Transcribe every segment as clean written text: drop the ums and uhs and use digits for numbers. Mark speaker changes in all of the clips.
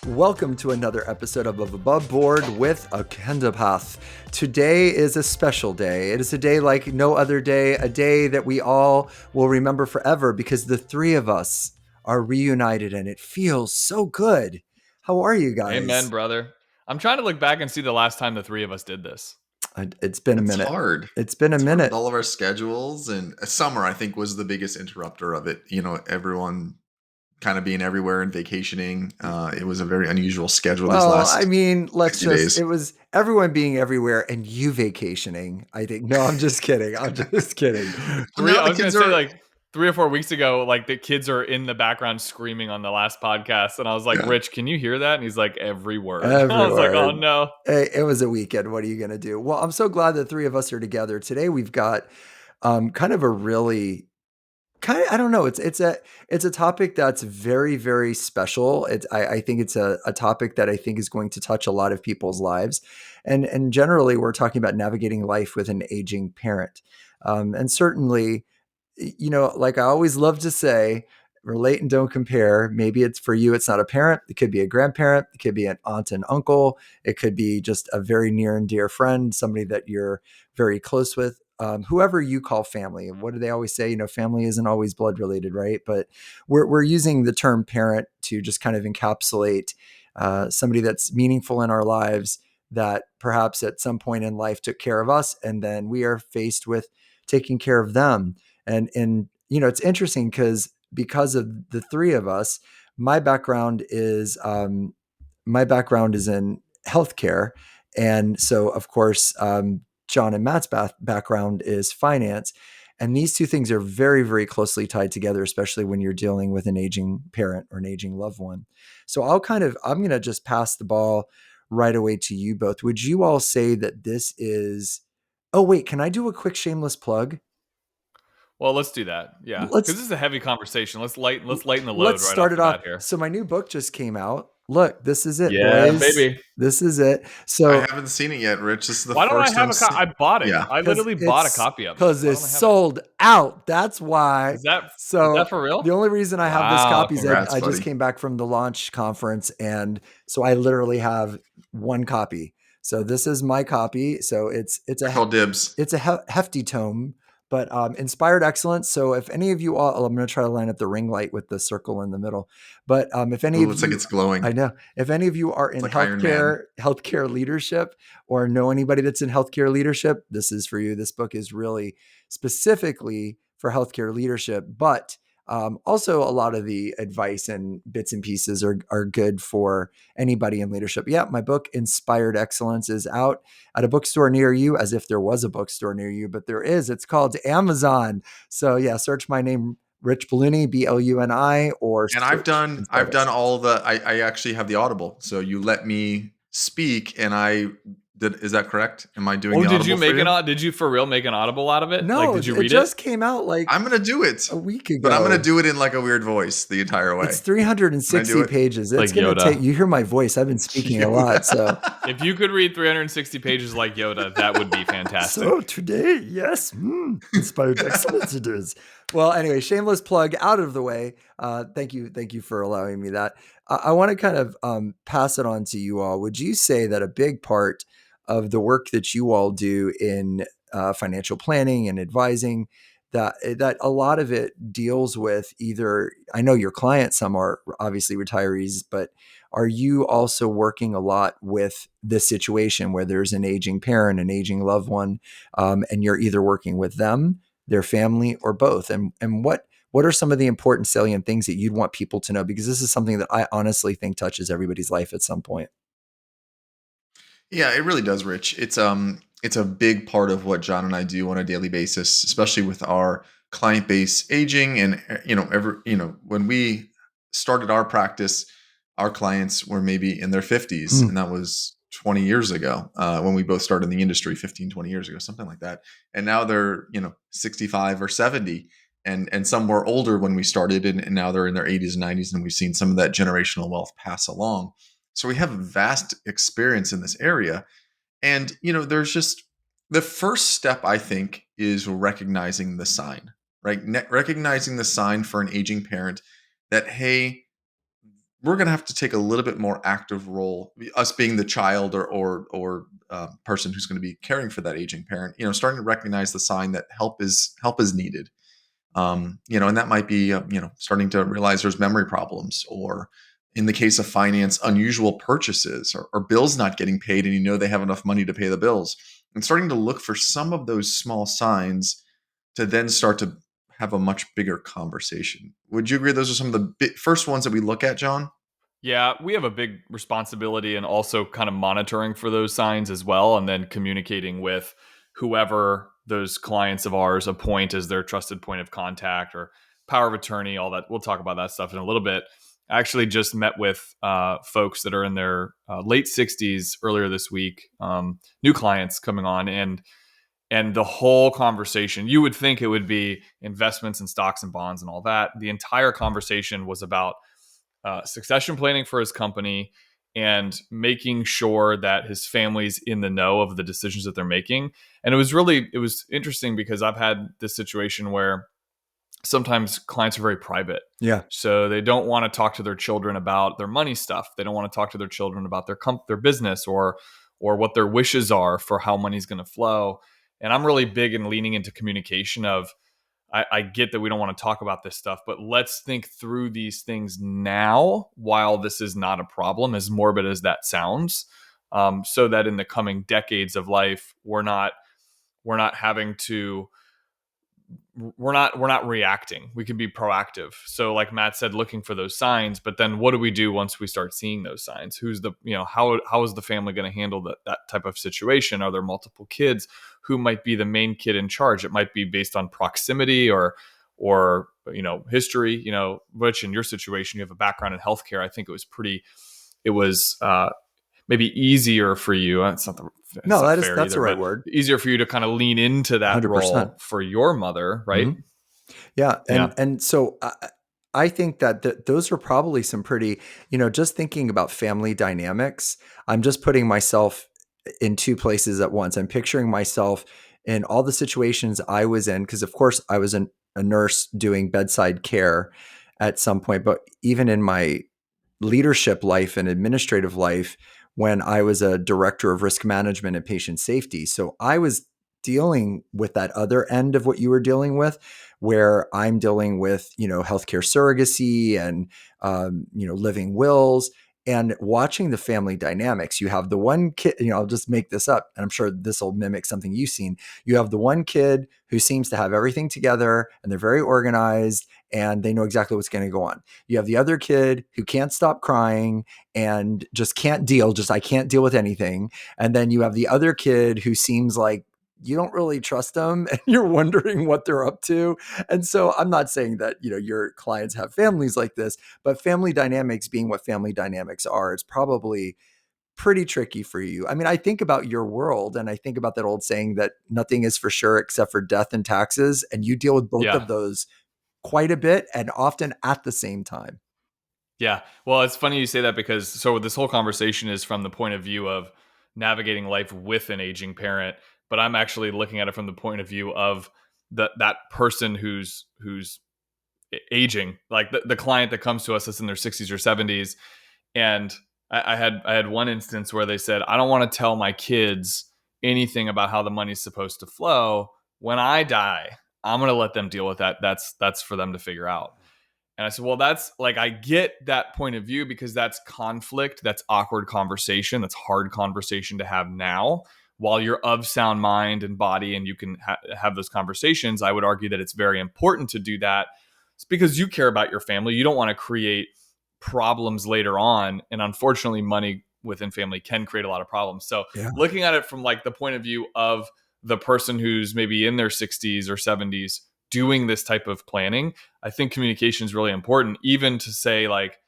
Speaker 1: Welcome to another episode of Above Board with Akendapath. Today is a special day. It is a day like no other day, a day that we all will remember forever because the three of us are reunited and it feels so good. How are you guys?
Speaker 2: Amen, brother. I'm trying to look back and see the last time the three of us did this.
Speaker 1: It's been a minute.
Speaker 3: Hard.
Speaker 1: It's been a
Speaker 3: Hard
Speaker 1: minute.
Speaker 3: with all of our schedules, and summer, I think, was the biggest interrupter of it. You know, everyone kind of being everywhere and vacationing. It was a very unusual schedule these last days.
Speaker 1: It was everyone being everywhere and you vacationing, I think. No, I'm just kidding. I'm just kidding.
Speaker 2: I was going to say, like, 3 or 4 weeks ago, like, the kids are in the background screaming on the last podcast. And I was like,
Speaker 3: Yeah.
Speaker 2: Rich, can you hear that? And he's like, every word.
Speaker 1: Every
Speaker 2: I was like, oh,
Speaker 1: word.
Speaker 2: no.
Speaker 1: Hey, it was a weekend. What are you going to do? Well, I'm so glad the three of us are together. Today we've got kind of a really I don't know. It's a topic that's very, very special. I think it's a topic that I think is going to touch a lot of people's lives. And generally we're talking about navigating life with an aging parent. And certainly, you know, like I always love to say, relate and don't compare. Maybe it's for you, it's not a parent. It could be a grandparent. It could be an aunt and uncle. It could be just a very near and dear friend, somebody that you're very close with. Whoever you call family. What do they always say? You know, family isn't always blood related, right? But we're using the term parent to just kind of encapsulate somebody that's meaningful in our lives that perhaps at some point in life took care of us, and then we are faced with taking care of them. And you know, it's interesting because of the three of us, my background is in healthcare, and so of course, John and Matt's background is finance. And these two things are very, very closely tied together, especially when you're dealing with an aging parent or an aging loved one. So I'm going to just pass the ball right away to you both. Would you all say that this is, oh, wait, can I do a quick shameless plug?
Speaker 2: Well, let's do that. Yeah. Because this is a heavy conversation. Let's lighten the load
Speaker 1: Let's
Speaker 2: right
Speaker 1: start
Speaker 2: off
Speaker 1: it
Speaker 2: the
Speaker 1: off
Speaker 2: bat here.
Speaker 1: So my new book just came out. Look, this is it,
Speaker 2: Yeah,
Speaker 1: boys.
Speaker 2: baby.
Speaker 1: This is it. So
Speaker 3: I haven't seen it yet, Rich. This is the
Speaker 2: why don't I
Speaker 3: first
Speaker 2: have
Speaker 3: time.
Speaker 2: I bought it.
Speaker 3: Yeah.
Speaker 2: I literally bought a copy of it.
Speaker 1: Because it's sold out. That's why.
Speaker 2: Is that for real?
Speaker 1: The only reason I have this copy is
Speaker 3: Congrats,
Speaker 1: I just
Speaker 3: buddy.
Speaker 1: came back from the launch conference, and so I literally have one copy. So this is my copy. So it's a
Speaker 3: Call dibs.
Speaker 1: It's a hefty tome, but Inspired Excellence. So if any of you all, I'm going to try to line up the ring light with the circle in the middle. But if any of you,
Speaker 3: looks like it's glowing.
Speaker 1: I know. If any of you are in
Speaker 3: like
Speaker 1: healthcare leadership, or know anybody that's in healthcare leadership, this is for you. This book is really specifically for healthcare leadership, but also a lot of the advice and bits and pieces are good for anybody in leadership. Yeah, my book Inspired Excellence is out at a bookstore near you, as if there was a bookstore near you, but there is. It's called Amazon. So yeah, search my name, Rich Bluni, Bluni, or
Speaker 3: and I've done all the. I actually have the Audible, so you let me speak, and I did. Is that correct? Am I doing?
Speaker 2: Did you make an? Did you for real make an Audible out of it?
Speaker 1: No,
Speaker 2: like, did you read it?
Speaker 1: Just came out like
Speaker 3: I'm gonna do it
Speaker 1: a week ago,
Speaker 3: but I'm gonna do it in like a weird voice the entire way.
Speaker 1: It's 360 pages. It's
Speaker 2: like
Speaker 1: gonna
Speaker 2: Yoda.
Speaker 1: take. You hear my voice? I've been speaking a lot, so
Speaker 2: if you could read 360 pages like Yoda, that would be fantastic.
Speaker 1: So today, yes, Inspired Excellence it is. Well, anyway, shameless plug out of the way. Thank you for allowing me that. I want to kind of pass it on to you all. Would you say that a big part of the work that you all do in financial planning and advising, that a lot of it deals with either, I know your clients, some are obviously retirees, but are you also working a lot with this situation where there's an aging parent, an aging loved one, and you're either working with them, their family, or both? And what are some of the important salient things that you'd want people to know? Because this is something that I honestly think touches everybody's life at some point.
Speaker 3: Yeah, it really does, Rich. It's a big part of what John and I do on a daily basis, especially with our client base aging. And when we started our practice, our clients were maybe in their 50s, and that was 20 years ago when we both started in the industry, 15, 20 years ago, something like that. And now they're 65 or 70, and some were older when we started, and now they're in their 80s and 90s, and we've seen some of that generational wealth pass along. So we have a vast experience in this area. And, there's just the first step, I think, is recognizing the sign, right? Recognizing the sign for an aging parent that, hey, we're going to have to take a little bit more active role, us being the child or person who's going to be caring for that aging parent, starting to recognize the sign that help is needed. And that might be, starting to realize there's memory problems, or in the case of finance, unusual purchases, or bills not getting paid, and they have enough money to pay the bills, and starting to look for some of those small signs to then start to have a much bigger conversation. Would you agree those are some of the first ones that we look at, John?
Speaker 2: Yeah, we have a big responsibility and also kind of monitoring for those signs as well, and then communicating with whoever those clients of ours appoint as their trusted point of contact or power of attorney, all that. We'll talk about that stuff in a little bit. I actually just met with folks that are in their late 60s earlier this week, new clients coming on, and the whole conversation, you would think it would be investments and stocks and bonds and all that. The entire conversation was about succession planning for his company and making sure that his family's in the know of the decisions that they're making. And it was interesting because I've had this situation where sometimes clients are very private.
Speaker 1: Yeah.
Speaker 2: So they don't want to talk to their children about their money stuff. They don't want to talk to their children about their business or what their wishes are for how money's going to flow. And I'm really big in leaning into communication of, I get that we don't want to talk about this stuff, but let's think through these things now while this is not a problem, as morbid as that sounds, so that in the coming decades of life, we're not having to we're not reacting. We can be proactive. So like Matt said, looking for those signs, but then what do we do once we start seeing those signs? Who's the, how is the family going to handle that type of situation? Are there multiple kids? Who might be the main kid in charge? It might be based on proximity or history. Which in your situation, you have a background in healthcare. I think it was maybe easier for you. That's not
Speaker 1: that's the right word.
Speaker 2: Easier for you to kind of lean into that 100%. Role for your mother, right?
Speaker 1: Mm-hmm. Yeah, and so I think that those are probably some pretty, just thinking about family dynamics. I'm just putting myself in two places at once. I'm picturing myself in all the situations I was in, because of course I was a nurse doing bedside care at some point, but even in my leadership life and administrative life, when I was a director of risk management and patient safety. So I was dealing with that other end of what you were dealing with, where I'm dealing with, healthcare surrogacy and, living wills and watching the family dynamics. You have the one kid, I'll just make this up, and I'm sure this will mimic something you've seen. You have the one kid who seems to have everything together and they're very organized and they know exactly what's going to go on. You have the other kid who can't stop crying and just can't deal, I can't deal with anything. And then you have the other kid who seems like you don't really trust them and you're wondering what they're up to. And so I'm not saying that, your clients have families like this, but family dynamics being what family dynamics are, it's probably pretty tricky for you. I mean, I think about your world and I think about that old saying that nothing is for sure except for death and taxes. And you deal with both of those quite a bit and often at the same time.
Speaker 2: Yeah. Well, it's funny you say that because this whole conversation is from the point of view of navigating life with an aging parent, but I'm actually looking at it from the point of view of that person who's aging, like the client that comes to us that's in their 60s or 70s. And I had one instance where they said, I don't want to tell my kids anything about how the money's supposed to flow. When I die, I'm going to let them deal with that. That's for them to figure out. And I said, well, that's like, I get that point of view because that's conflict. That's awkward conversation. That's hard conversation to have now while you're of sound mind and body and you can have those conversations. I would argue that it's very important to do that. It's because you care about your family. You don't want to create problems later on. And unfortunately, money within family can create a lot of problems. So looking at it from like the point of view of the person who's maybe in their 60s or 70s doing this type of planning, I think communication is really important. Even to say like,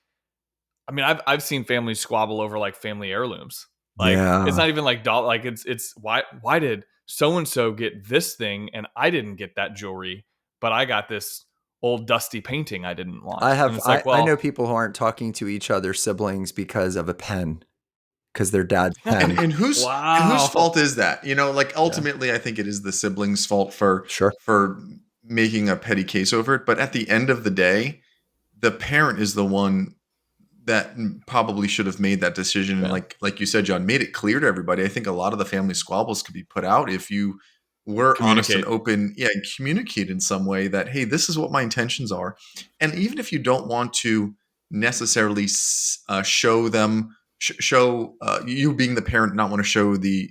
Speaker 2: I mean, I've seen families squabble over like family heirlooms. Like it's not even like like it's why did so and so get this thing and I didn't get that jewelry, but I got this old dusty painting I didn't want.
Speaker 1: I know people who aren't talking to each other, siblings, because of a pen. Because their dad's pen.
Speaker 3: And whose fault is that? Like ultimately, I think it is the sibling's fault for making a petty case over it. But at the end of the day, the parent is the one that probably should have made that decision. And
Speaker 2: Yeah.
Speaker 3: like you said, John, made it clear to everybody. I think a lot of the family squabbles could be put out if you were honest and
Speaker 2: Communicate.
Speaker 3: open, yeah, and communicate in some way that, hey, this is what my intentions are. And even if you don't want to necessarily show them, show you being the parent, not want to show the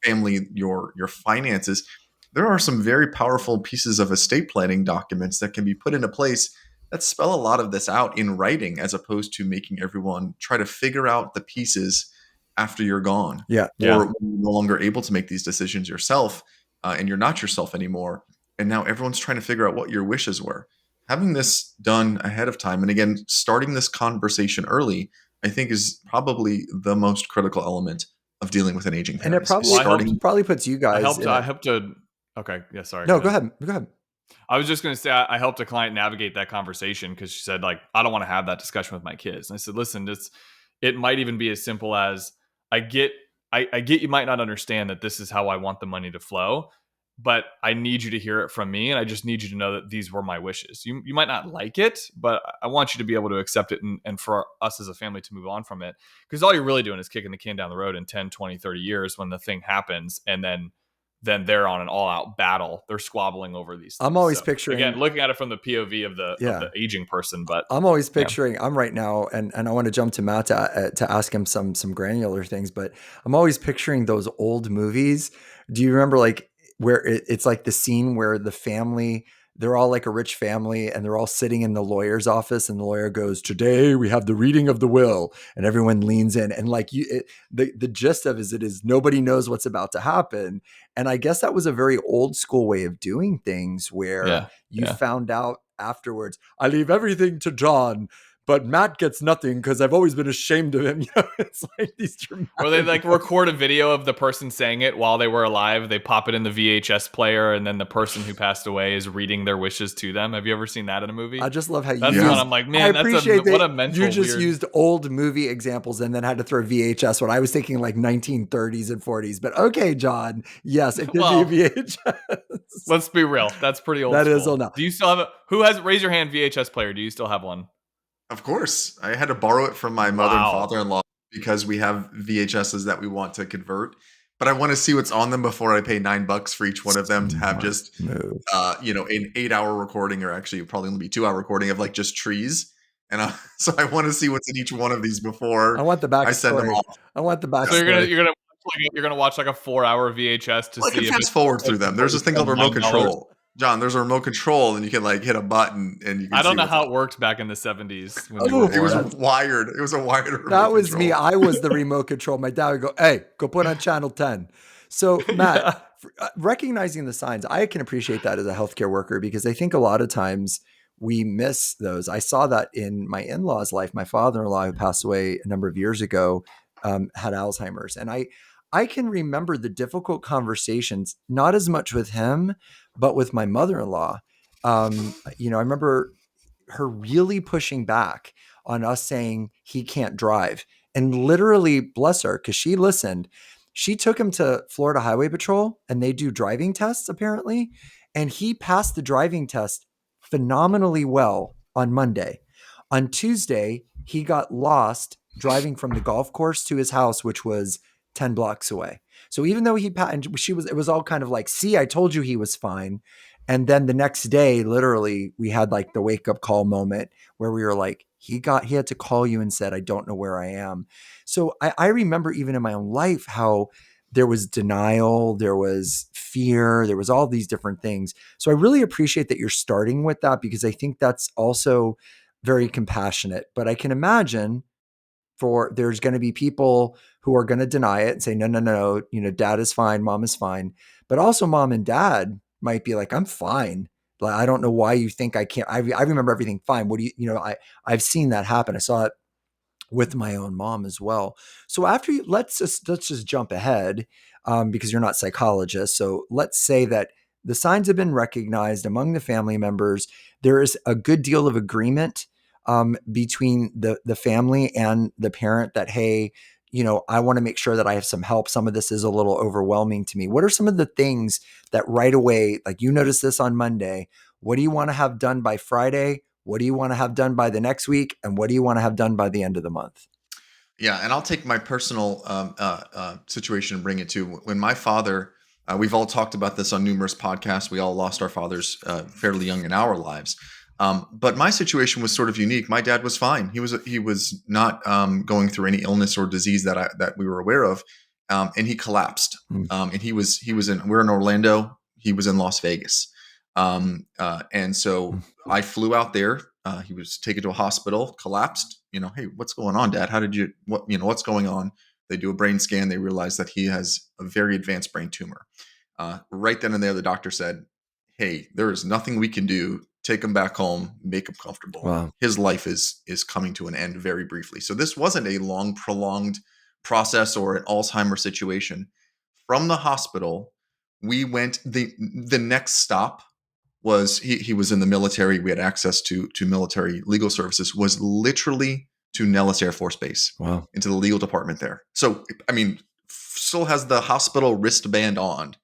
Speaker 3: family your finances, there are some very powerful pieces of estate planning documents that can be put into place that spell a lot of this out in writing, as opposed to making everyone try to figure out the pieces after you're gone,
Speaker 1: Yeah.
Speaker 2: Yeah.
Speaker 3: or when you're no longer able to make these decisions yourself, and you're not yourself anymore. And now everyone's trying to figure out what your wishes were. Having this done ahead of time, and again, starting this conversation early, I think is probably the most critical element of dealing with an aging
Speaker 1: And it
Speaker 3: parent. is
Speaker 1: probably
Speaker 2: Well, I
Speaker 3: starting.
Speaker 1: probably puts you
Speaker 2: I
Speaker 1: guys
Speaker 2: helped.
Speaker 1: in
Speaker 2: I
Speaker 1: a
Speaker 2: helped to. Okay. Yeah. Sorry.
Speaker 1: No, go ahead. Go ahead.
Speaker 2: I was just going to say I helped a client navigate that conversation because she said, like, I don't want to have that discussion with my kids. And I said, listen, it might even be as simple as I get you might not understand that this is how I want the money to flow, but I need you to hear it from me, and I just need you to know that these were my wishes. You might not like it, but I want you to be able to accept it, and for us as a family to move on from it, because all you're really doing is kicking the can down the road in 10, 20, 30 years when the thing happens, and then they're on an all-out battle. They're squabbling over these things.
Speaker 1: I'm always
Speaker 2: So,
Speaker 1: picturing
Speaker 2: again, looking at it from the POV of the aging person, but
Speaker 1: I'm always
Speaker 2: yeah.
Speaker 1: picturing. I'm right now, and I want to jump to Matt to ask him some granular things. But I'm always picturing those old movies. Do you remember like where it's like the scene where the family, they're all like a rich family, and they're all sitting in the lawyer's office, and the lawyer goes, "Today we have the reading of the will," and everyone leans in, and like the gist of it is nobody knows what's about to happen. And I guess that was a very old school way of doing things, where you
Speaker 2: Yeah.
Speaker 1: found out afterwards, I leave everything to John, but Matt gets nothing because I've always been ashamed of him. It's like these dramatic.
Speaker 2: Or they like record a video of the person saying it while they were alive. They pop it in the VHS player, and then the person who passed away is reading their wishes to them. Have you ever seen that in a movie?
Speaker 1: I just love how you
Speaker 2: That's
Speaker 1: use,
Speaker 2: when I'm like, man,
Speaker 1: I appreciate
Speaker 2: what a
Speaker 1: that
Speaker 2: mental
Speaker 1: you just
Speaker 2: weird.
Speaker 1: used old movie examples and then had to throw VHS. When I was thinking like 1930s and 40s, but okay, John, yes, it could
Speaker 2: Well,
Speaker 1: be a VHS.
Speaker 2: Let's be real. That's pretty old.
Speaker 1: That
Speaker 2: school.
Speaker 1: is old now.
Speaker 2: Do you still have raise your hand VHS player? Do you still have one?
Speaker 3: Of course, I had to borrow it from my mother and
Speaker 2: Wow.
Speaker 3: father-in-law because we have VHSs that we want to convert, but I want to see what's on them before I pay $9 for each one of them to have just,
Speaker 1: Move.
Speaker 3: an 8-hour recording, or actually probably only be 2-hour recording of like just trees. And so I want to see what's in each one of these before
Speaker 1: I want the
Speaker 3: I send them
Speaker 1: backstory.
Speaker 3: off.
Speaker 1: I want the
Speaker 2: So
Speaker 1: backstory.
Speaker 2: you're gonna watch like a 4-hour VHS to
Speaker 3: Well, I
Speaker 2: see
Speaker 3: can
Speaker 2: if
Speaker 3: fast forward through them. There's this thing called remote
Speaker 2: $9.
Speaker 3: control. John, there's a remote control, and you can like hit a button, and you can.
Speaker 2: I don't
Speaker 3: see
Speaker 2: know
Speaker 3: what's
Speaker 2: how
Speaker 3: on.
Speaker 2: it worked back in the 70s when
Speaker 1: Oh,
Speaker 2: you were
Speaker 3: It was
Speaker 2: born.
Speaker 3: wired. It was a wired remote
Speaker 1: That was me.
Speaker 3: control.
Speaker 1: I was the remote control. My dad would go, "Hey, go put on channel 10." So Matt, recognizing the signs, I can appreciate that as a healthcare worker, because I think a lot of times we miss those. I saw that in my in-laws' life. My father-in-law, who passed away a number of years ago, had Alzheimer's, and I can remember the difficult conversations, not as much with him, but with my mother-in-law. I remember her really pushing back on us saying he can't drive. And literally, bless her, because she listened. She took him to Florida Highway Patrol, and they do driving tests apparently. And he passed the driving test phenomenally well on Monday. On Tuesday, he got lost driving from the golf course to his house, which was 10 blocks away. So even though it was all kind of like, see, I told you he was fine. And then the next day, literally, we had like the wake up call moment where we were like, he had to call you and said, I don't know where I am. So I remember even in my own life how there was denial, there was fear, there was all these different things. So I really appreciate that you're starting with that, because I think that's also very compassionate. But I can imagine there's going to be people who are going to deny it and say, no, dad is fine, mom is fine. But also mom and dad might be like, I'm fine. Like, I don't know why you think I can't. I remember everything fine. What do I've seen that happen. I saw it with my own mom as well. So after let's just jump ahead, because you're not psychologists. So let's say that the signs have been recognized among the family members. There is a good deal of agreement between the family and the parent that, hey, I want to make sure that I have some help. Some of this is a little overwhelming to me. What are some of the things that right away, like you noticed this on Monday, what do you want to have done by Friday? What do you want to have done by the next week? And what do you want to have done by the end of the month?
Speaker 3: Yeah, and I'll take my personal situation and bring it to when my father. We've all talked about this on numerous podcasts. We all lost our fathers fairly young in our lives, but my situation was sort of unique. My dad was fine. He was not going through any illness or disease that we were aware of, and he collapsed. And he was in. We're in Orlando. He was in Las Vegas, and so I flew out there. He was taken to a hospital, collapsed. Hey, what's going on, Dad? What's going on? They do a brain scan. They realize that he has a very advanced brain tumor. Right then and there, the doctor said, hey, there is nothing we can do. Take him back home, make him comfortable.
Speaker 1: Wow.
Speaker 3: His life is coming to an end very briefly. So this wasn't a long, prolonged process or an Alzheimer's situation. From the hospital, we went, the next stop was he was in the military. We had access to military legal services, was literally to Nellis Air Force Base.
Speaker 1: Wow.
Speaker 3: Into the legal department there. So, I mean, still has the hospital wristband on.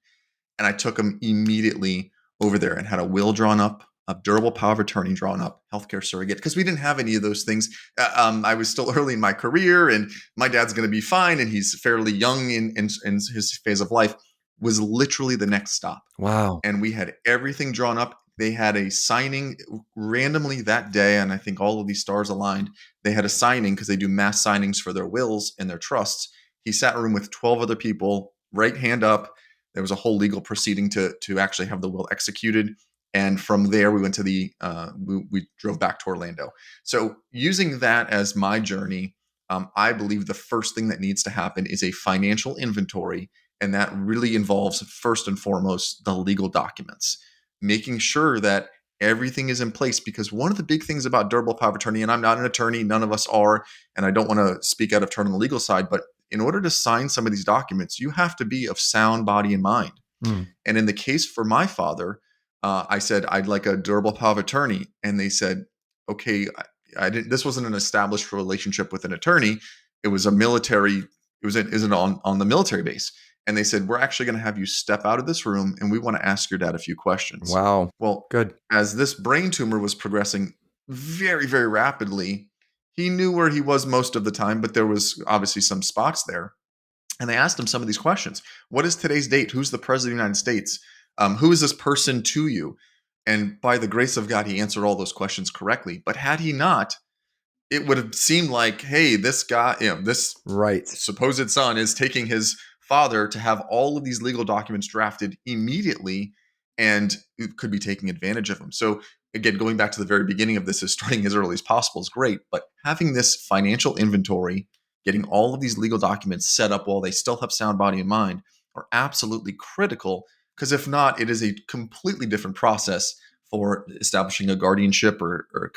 Speaker 3: And I took him immediately over there and had a will drawn up, a durable power of attorney drawn up, healthcare surrogate, because we didn't have any of those things. I was still early in my career, and my dad's going to be fine, and he's fairly young in his phase of life. Was literally the next stop.
Speaker 1: Wow.
Speaker 3: And we had everything drawn up. They had a signing randomly that day, and I think all of these stars aligned. They had a signing because they do mass signings for their wills and their trusts. He sat in a room with 12 other people, right hand up. There was a whole legal proceeding to actually have the will executed. And from there, we went to we drove back to Orlando. So using that as my journey, I believe the first thing that needs to happen is a financial inventory. And that really involves, first and foremost, the legal documents, making sure that everything is in place. Because one of the big things about durable power of attorney, and I'm not an attorney, none of us are, and I don't want to speak out of turn on the legal side, but in order to sign some of these documents, you have to be of sound body and mind. And in the case for my father, I said, I'd like a durable power of attorney. And they said, okay, I didn't, this wasn't an established relationship with an attorney. It was a military, isn't on the military base. And they said, we're actually going to have you step out of this room and we want to ask your dad a few questions.
Speaker 1: Wow.
Speaker 3: Well,
Speaker 1: good.
Speaker 3: As this brain tumor was progressing very, very rapidly, he knew where he was most of the time, but there was obviously some spots there. And they asked him some of these questions. What is today's date? Who's the president of the United States? Who is this person to you? And by the grace of God, he answered all those questions correctly. But had he not, it would have seemed like, hey, this guy, this supposed son is taking his father to have all of these legal documents drafted immediately, and it could be taking advantage of him. So again, going back to the very beginning of this, is starting as early as possible is great, but having this financial inventory, getting all of these legal documents set up while they still have sound body and mind are absolutely critical, because if not, it is a completely different process for establishing a guardianship or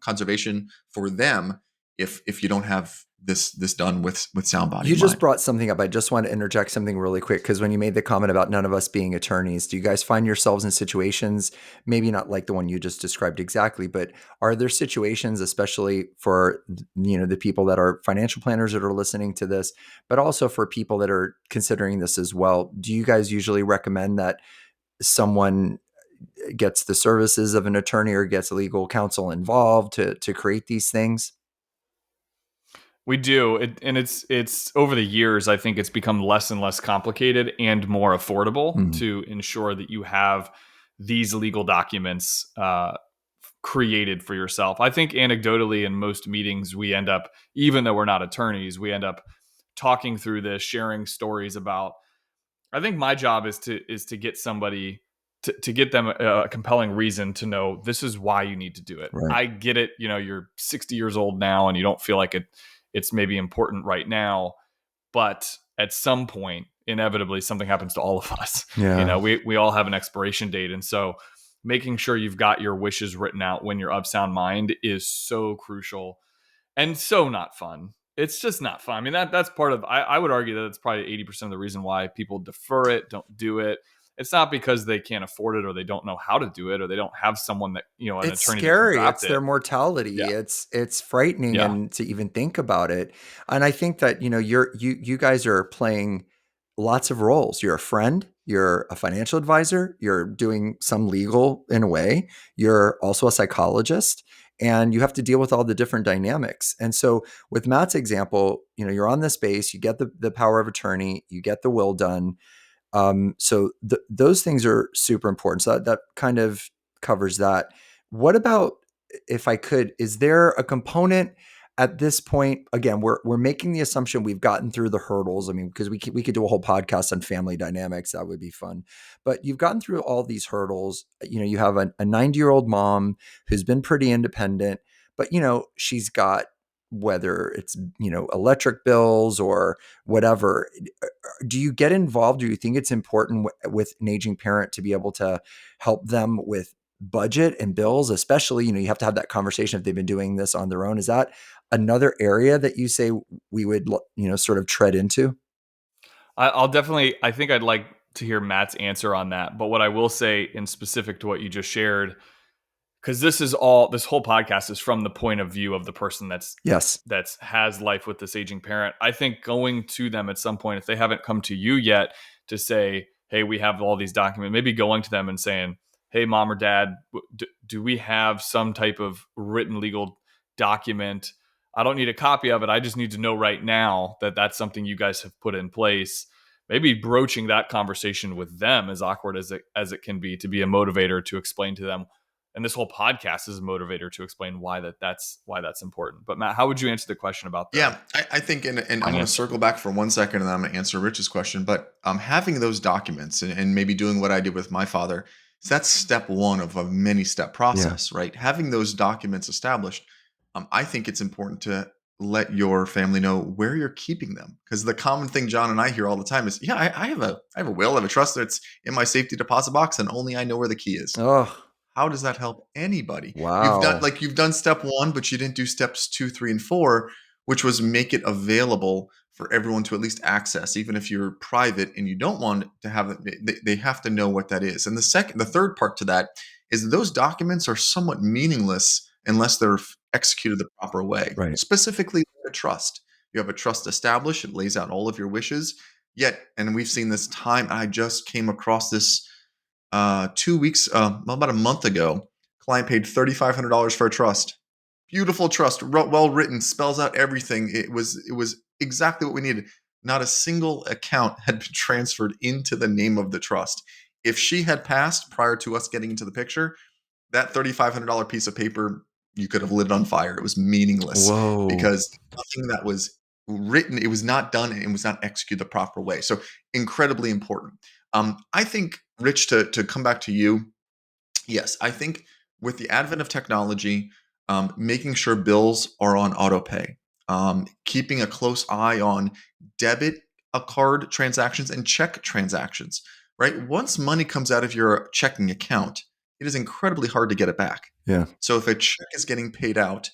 Speaker 3: conservation for them if you don't have this done with sound body.
Speaker 1: You just brought something up. I just want to interject something really quick, because when you made the comment about none of us being attorneys, do you guys find yourselves in situations, maybe not like the one you just described exactly, but are there situations, especially for the people that are financial planners that are listening to this, but also for people that are considering this as well? Do you guys usually recommend that someone gets the services of an attorney or gets legal counsel involved to create these things?
Speaker 2: We do. And it's over the years, I think it's become less and less complicated and more affordable to ensure that you have these legal documents created for yourself. I think anecdotally in most meetings, we end up, even though we're not attorneys, we end up talking through this, sharing stories about, I think my job is to get somebody to get them a compelling reason to know this is why you need to do it.
Speaker 1: Right.
Speaker 2: I get it. You're 60 years old now and you don't feel like it's maybe important right now, but at some point, inevitably something happens to all of us.
Speaker 1: Yeah.
Speaker 2: We all have an expiration date. And so making sure you've got your wishes written out when you're of sound mind is so crucial and so not fun. It's just not fun. I mean, that's part of, I would argue that it's probably 80% of the reason why people defer it, don't do it. It's not because they can't afford it or they don't know how to do it or they don't have someone that, an
Speaker 1: it's
Speaker 2: attorney.
Speaker 1: Scary. It's their mortality.
Speaker 2: Yeah.
Speaker 1: It's frightening and to even think about it. And I think that, you guys are playing lots of roles. You're a friend, you're a financial advisor, you're doing some legal in a way, you're also a psychologist, and you have to deal with all the different dynamics. And so with Matt's example, you're on this base, you get the power of attorney, you get the will done. So those things are super important. So that kind of covers that. What about, if I could, is there a component at this point? Again, we're making the assumption we've gotten through the hurdles. I mean, because we could do a whole podcast on family dynamics. That would be fun. But you've gotten through all these hurdles. You have a 90-year-old mom who's been pretty independent, but she's got, whether it's electric bills or whatever. Do you get involved? Do you think it's important with an aging parent to be able to help them with budget and bills, especially, you have to have that conversation if they've been doing this on their own? Is that another area that you say we would, sort of tread into?
Speaker 2: I think I'd like to hear Matt's answer on that. But what I will say in specific to what you just shared, because this whole podcast is from the point of view of the person
Speaker 1: Yes.
Speaker 2: that's has life with this aging parent. I think going to them at some point, if they haven't come to you yet to say, hey, we have all these documents, maybe going to them and saying, hey, mom or dad, do we have some type of written legal document? I don't need a copy of it. I just need to know right now that that's something you guys have put in place. Maybe broaching that conversation with them, as awkward as it can be, to be a motivator to explain to them. And this whole podcast is a motivator to explain why that's important. But Matt, how would you answer the question about that?
Speaker 3: Yeah, I think, and I'm going to circle back for 1 second, and then I'm going to answer Rich's question. But having those documents and maybe doing what I did with my father, so that's step one of a many step process, right? Having those documents established, I think it's important to let your family know where you're keeping them, because the common thing John and I hear all the time is, yeah, I have a will, I have a trust that's in my safety deposit box, and only I know where the key is.
Speaker 1: Oh,
Speaker 3: How does that help anybody?
Speaker 1: wow.
Speaker 3: You've done step one, but you didn't do steps 2, 3, and 4, which was make it available for everyone to at least access, even if you're private and you don't want to have it. They have to know what that is. And the third part to that is those documents are somewhat meaningless unless they're executed the proper way.
Speaker 1: Right.
Speaker 3: Specifically, a trust. You have a trust established; it lays out all of your wishes. Yet, and we've seen this time. I just came across this 2 weeks, about a month ago. Client paid $3,500 for a trust. Beautiful trust, well written, spells out everything. It was exactly what we needed. Not a single account had been transferred into the name of the trust. If she had passed prior to us getting into the picture, that $3,500 piece of paper, you could have lit it on fire. It was meaningless.
Speaker 1: Whoa.
Speaker 3: Because nothing that was written, it was not done, and it was not executed the proper way. So incredibly important. I think, Rich, to come back to you, yes, I think with the advent of technology, making sure bills are on auto pay, keeping a close eye on debit card transactions and check transactions, right? Once money comes out of your checking account, it is incredibly hard to get it back.
Speaker 1: Yeah.
Speaker 3: So if a check is getting paid out,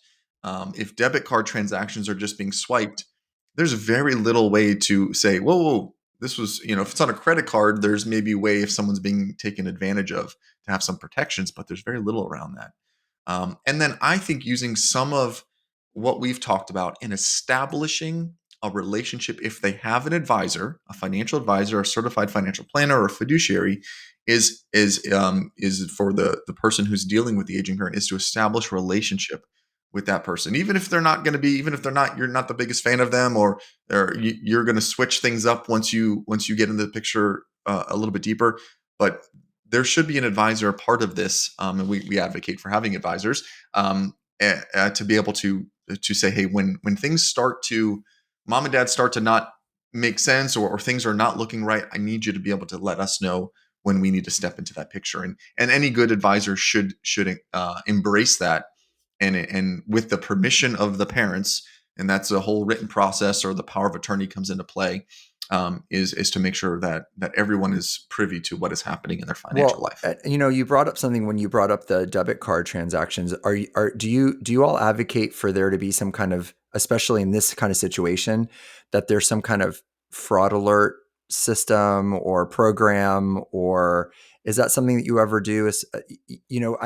Speaker 3: if debit card transactions are just being swiped, there's very little way to say, whoa, this was, if it's on a credit card, there's maybe a way if someone's being taken advantage of to have some protections, but there's very little around that. And then I think using some of what we've talked about in establishing a relationship, if they have an advisor, a financial advisor, a certified financial planner, or a fiduciary, is for the person who's dealing with the aging parent, is to establish a relationship with that person, even if you're not the biggest fan of them, or you're going to switch things up once you get into the picture a little bit deeper. But there should be an advisor a part of this, and we advocate for having advisors to be able to say, hey, when things mom and dad start to not make sense, or things are not looking right, I need you to be able to let us know when we need to step into that picture. And any good advisor should embrace that. And with the permission of the parents, and that's a whole written process, or the power of attorney comes into play, is to make sure that everyone is privy to what is happening in their financial life.
Speaker 1: You brought up something when you brought up the debit card transactions. Do you all advocate for there to be some kind of, especially in this kind of situation, that there's some kind of fraud alert system or program, or Is that something that you ever do? Is you know,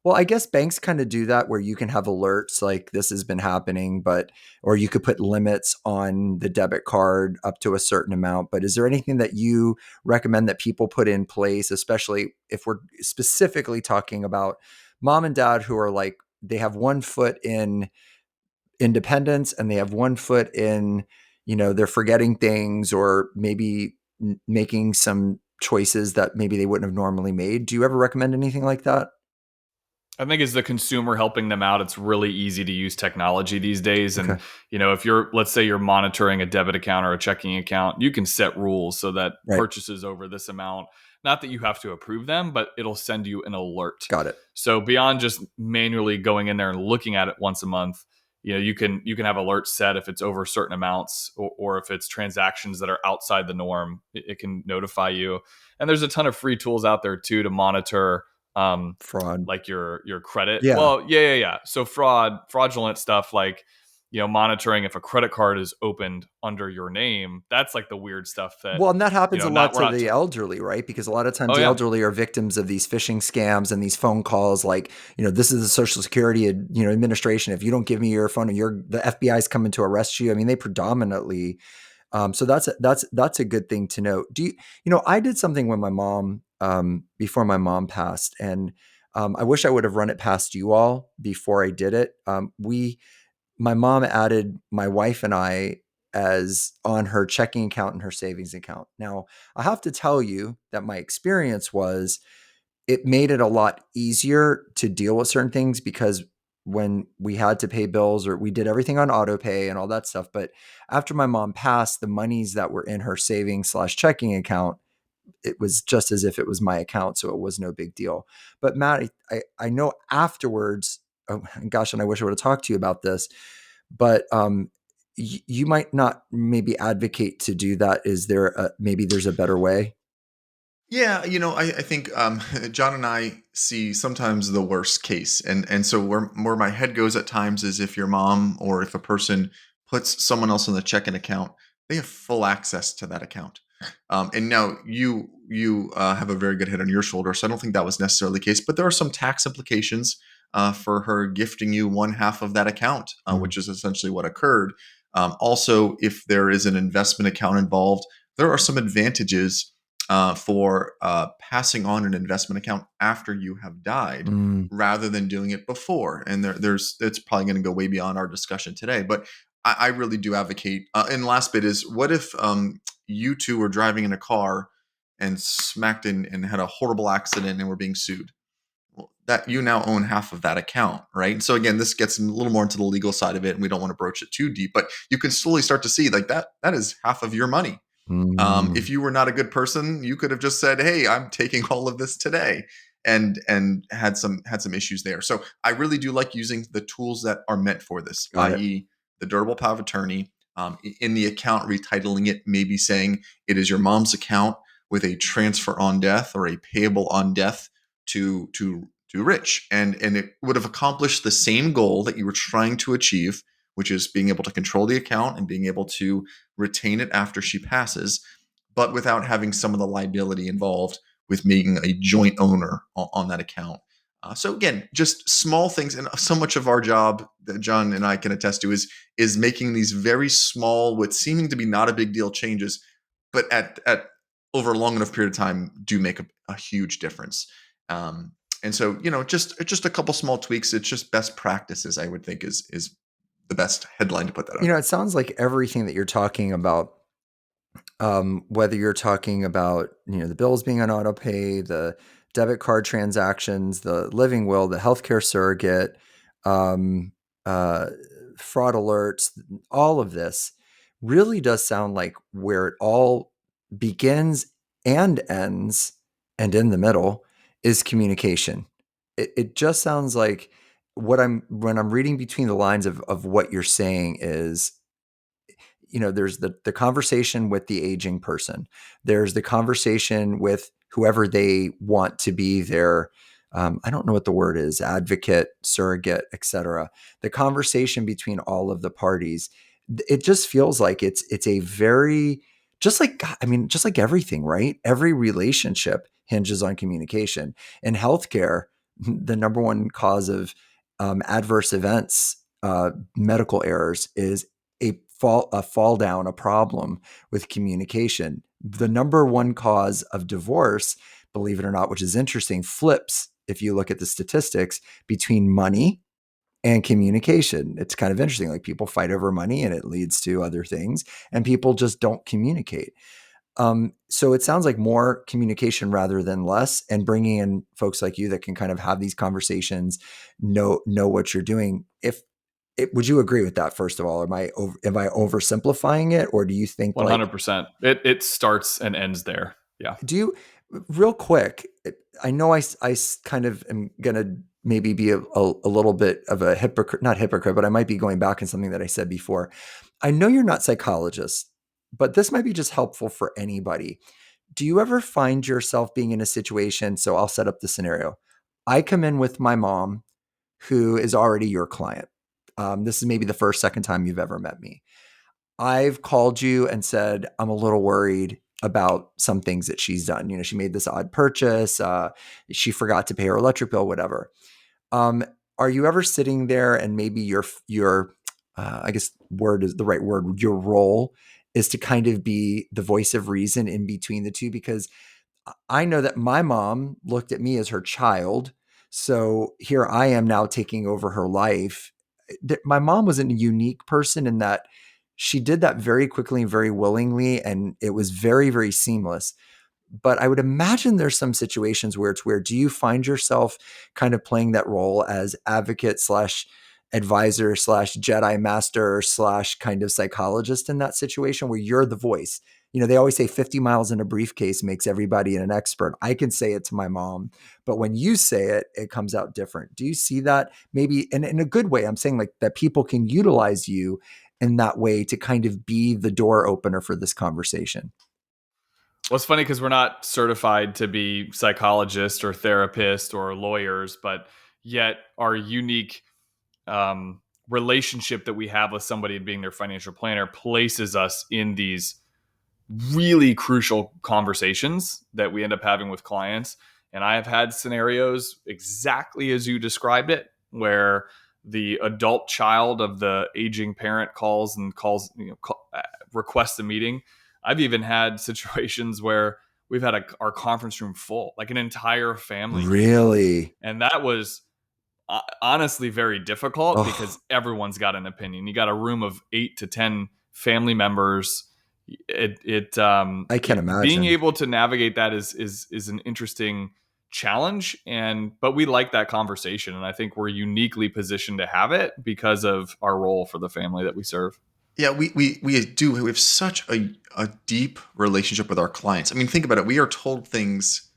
Speaker 1: well, I guess banks kind of do that where you can have alerts like this has been happening, but or you could put limits on the debit card up to a certain amount. But is there anything that you recommend that people put in place, especially if we're specifically talking about mom and dad who are like they have one foot in independence and they have one foot in, they're forgetting things or maybe making some choices that maybe they wouldn't have normally made. Do you ever recommend anything like that?
Speaker 2: I think as the consumer helping them out, it's really easy to use technology these days. And,
Speaker 1: Okay.
Speaker 2: if let's say you're monitoring a debit account or a checking account, you can set rules so that
Speaker 1: Right.
Speaker 2: purchases over this amount, not that you have to approve them, but it'll send you an alert.
Speaker 1: Got it.
Speaker 2: So beyond just manually going in there and looking at it once a month, you can have alerts set if it's over certain amounts or if it's transactions that are outside the norm, it can notify you. And there's a ton of free tools out there too to monitor
Speaker 1: Fraud.
Speaker 2: like your credit.
Speaker 1: Yeah.
Speaker 2: Well, yeah. So fraudulent stuff like monitoring if a credit card is opened under your name. That's like the weird stuff that
Speaker 1: Well, and that happens a lot
Speaker 2: not we're
Speaker 1: to
Speaker 2: not.
Speaker 1: the elderly, right? Because a lot of times
Speaker 2: Oh
Speaker 1: the
Speaker 2: yeah,
Speaker 1: elderly are victims of these phishing scams and these phone calls like, this is the Social Security, Administration. If you don't give me your phone, the FBI is coming to arrest you. I mean, they predominantly. So that's a good thing to know. I did something when my mom, before my mom passed, and I wish I would have run it past you all before I did it. My mom added my wife and I as on her checking account and her savings account. Now, I have to tell you that my experience was it made it a lot easier to deal with certain things because when we had to pay bills or we did everything on auto pay and all that stuff. But after my mom passed, the monies that were in her savings/checking account, it was just as if it was my account. So it was no big deal. But Matt, I know afterwards, oh gosh, and I wish I would have talked to you about this, but you might not maybe advocate to do that. Is there maybe there's a better way?
Speaker 3: Yeah, I think John and I see sometimes the worst case, and so where my head goes at times is if your mom or if a person puts someone else on the checking account, they have full access to that account. And now you have a very good head on your shoulder, so I don't think that was necessarily the case. But there are some tax implications for her gifting you one half of that account,
Speaker 1: Mm.
Speaker 3: which is essentially what occurred. Also, if there is an investment account involved, there are some advantages for passing on an investment account after you have died
Speaker 1: Mm.
Speaker 3: rather than doing it before. And there's it's probably going to go way beyond our discussion today, but I really do advocate. And last bit is, what if you two were driving in a car and smacked in and had a horrible accident and were being sued? Well, that you now own half of that account, right? So again, this gets a little more into the legal side of it, and we don't want to broach it too deep, but you can slowly start to see like that is half of your money.
Speaker 1: Mm.
Speaker 3: If you were not a good person, you could have just said, "Hey, I'm taking all of this today," and had some issues there. So I really do like using the tools that are meant for this,
Speaker 1: Got it.
Speaker 3: i.e., the durable power of attorney. In the account, retitling it, maybe saying it is your mom's account with a transfer on death or a payable on death to Rich, and it would have accomplished the same goal that you were trying to achieve, which is being able to control the account and being able to retain it after she passes, but without having some of the liability involved with being a joint owner on that account. So again, just small things, and so much of our job that John and I can attest to is making these very small, what seeming to be not a big deal changes, but at over a long enough period of time do make a huge difference. And so just a couple small tweaks. It's just best practices. I would think is the best headline to put that under.
Speaker 1: It sounds like everything that you're talking about, whether you're talking about, the bills being on auto pay, the debit card transactions, the living will, the healthcare surrogate, um, uh, fraud alerts, all of this really does sound like where it all begins and ends, and in the middle is communication. It just sounds like when I'm reading between the lines of what you're saying is, there's the conversation with the aging person. There's the conversation with whoever they want to be their, I don't know what the word is, advocate, surrogate, etc. The conversation between all of the parties. It just feels like it's a very, just like, I mean, just like everything, right? Every relationship hinges on communication. In healthcare, the number one cause of adverse events, medical errors, is a fall down, a problem with communication. The number one cause of divorce, believe it or not, which is interesting, flips if you look at the statistics between money and communication. It's kind of interesting. Like, people fight over money and it leads to other things, and people just don't communicate. So it sounds like more communication rather than less, and bringing in folks like you that can kind of have these conversations, know what you're doing. Would you agree with that? First of all, am I oversimplifying it, or do you think, like,
Speaker 2: 100%. It starts and ends there. Yeah.
Speaker 1: do you, real quick, I know I kind of am going to maybe be a little bit of a hypocrite, not hypocrite, but I might be going back in something that I said before. I know you're not psychologists, but this might be just helpful for anybody. Do you ever find yourself being in a situation? So I'll set up the scenario. I come in with my mom, who is already your client. This is maybe the first, second time you've ever met me. I've called you and said, I'm a little worried about some things that she's done. You know, she made this odd purchase. She forgot to pay her electric bill, whatever. Are you ever sitting there and maybe your I guess word is the right word, your role is to kind of be the voice of reason in between the two? Because I know that my mom looked at me as her child. So here I am now taking over her life. My mom was a unique person in that she did that very quickly and very willingly, and it was very, very seamless. But I would imagine there's some situations where it's weird. Do you find yourself kind of playing that role as advocate slash advisor slash Jedi master slash kind of psychologist in that situation where you're the voice? You know, they always say 50 miles in a briefcase makes everybody an expert. I can say it to my mom, but when you say it, it comes out different. Do you see that maybe in a good way? I'm saying, like, that people can utilize you in that way to kind of be the door opener for this conversation.
Speaker 2: Well, it's funny because we're not certified to be psychologists or therapists or lawyers, but yet our unique relationship that we have with somebody being their financial planner places us in these really crucial conversations that we end up having with clients. And I have had scenarios exactly as you described it, where the adult child of the aging parent calls, requests a meeting. I've even had situations where we've had our conference room full, like an entire family.
Speaker 1: Really?
Speaker 2: And that was honestly very difficult because
Speaker 1: Oh,
Speaker 2: everyone's got an opinion. You got a room of 8 to 10 family members.
Speaker 1: I can
Speaker 2: Being
Speaker 1: imagine.
Speaker 2: able to navigate that is an interesting challenge, but we like that conversation, and I think we're uniquely positioned to have it because of our role for the family that we serve.
Speaker 3: Yeah, we do. We have such a deep relationship with our clients. I mean, think about it. We are told things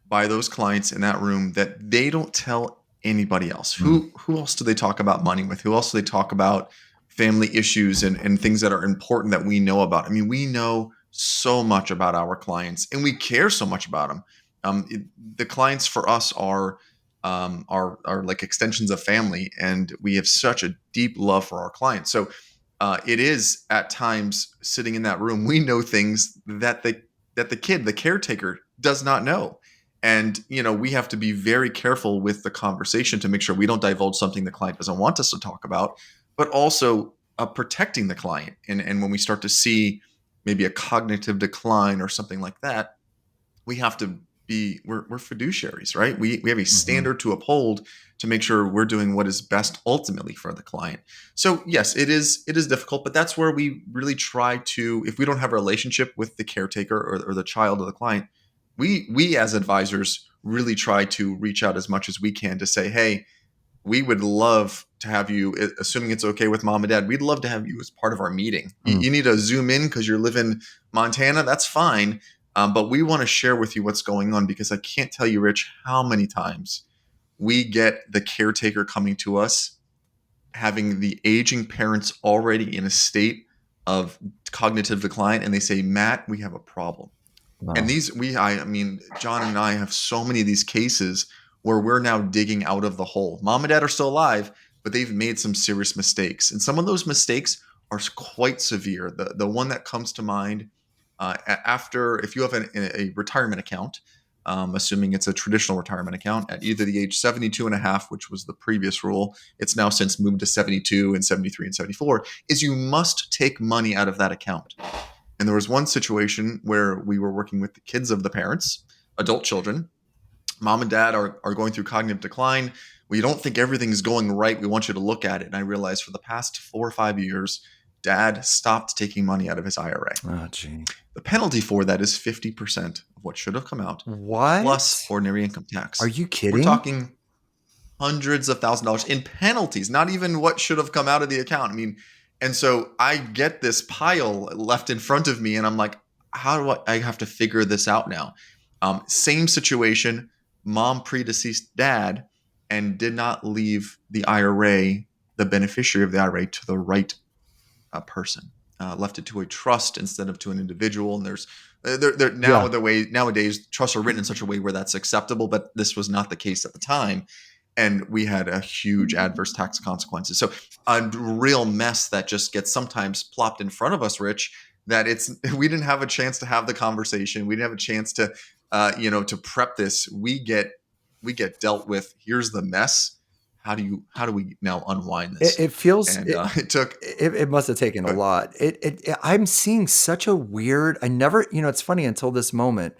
Speaker 3: by those clients in that room that they don't tell anybody else.
Speaker 1: Mm.
Speaker 3: Who else do they talk about money with? Who else do they talk about family issues and things that are important that we know about? I mean, we know so much about our clients and we care so much about them. The clients for us are like extensions of family, and we have such a deep love for our clients. So it is at times sitting in that room, we know things that the caretaker does not know. And, we have to be very careful with the conversation to make sure we don't divulge something the client doesn't want us to talk about, but also protecting the client. And when we start to see maybe a cognitive decline or something like that, we have to we're fiduciaries, right? We have a
Speaker 1: Mhm.
Speaker 3: standard to uphold to make sure we're doing what is best ultimately for the client. So yes, it is difficult, but that's where we really try to, if we don't have a relationship with the caretaker or the child of the client, we as advisors really try to reach out as much as we can to say, hey, we would love to have you, assuming it's okay with mom and dad, we'd love to have you as part of our meeting. You,
Speaker 1: Mm.
Speaker 3: you need to zoom in because you're living Montana. That's fine. But we want to share with you what's going on, because I can't tell you, Rich, how many times we get the caretaker coming to us having the aging parents already in a state of cognitive decline. And they say, Matt, we have a problem. And
Speaker 1: Wow.
Speaker 3: I mean, John and I have so many of these cases where we're now digging out of the hole. Mom and dad are still alive, but they've made some serious mistakes. And some of those mistakes are quite severe. The one that comes to mind, after, if you have a retirement account, assuming it's a traditional retirement account, at either the age 72 and a half, which was the previous rule, it's now since moved to 72 and 73 and 74, is you must take money out of that account. And there was one situation where we were working with the kids of the parents, adult children. Mom and dad are going through cognitive decline. We don't think everything's going right. We want you to look at it. And I realized for the past 4 or 5 years, dad stopped taking money out of his IRA.
Speaker 1: Oh, gee.
Speaker 3: The penalty for that is 50% of what should have come out,
Speaker 1: What?
Speaker 3: plus ordinary income tax.
Speaker 1: Are you kidding?
Speaker 3: We're talking hundreds of thousands of dollars in penalties, not even what should have come out of the account. I mean, and so I get this pile left in front of me, and I'm like, how do I have to figure this out now? Same situation, mom predeceased dad and did not leave the IRA, the beneficiary of the IRA, to the right person. Left it to a trust instead of to an individual. And there's nowadays trusts are written in such a way where that's acceptable, but this was not the case at the time. And we had a huge adverse tax consequences. So a real mess that just gets sometimes plopped in front of us, Rich, that we didn't have a chance to have the conversation. We didn't have a chance to, to prep this. We get dealt with. Here's the mess. How do we now unwind this?
Speaker 1: It feels
Speaker 3: and,
Speaker 1: it must have taken a lot. I'm seeing such a weird. I never, it's funny, until this moment,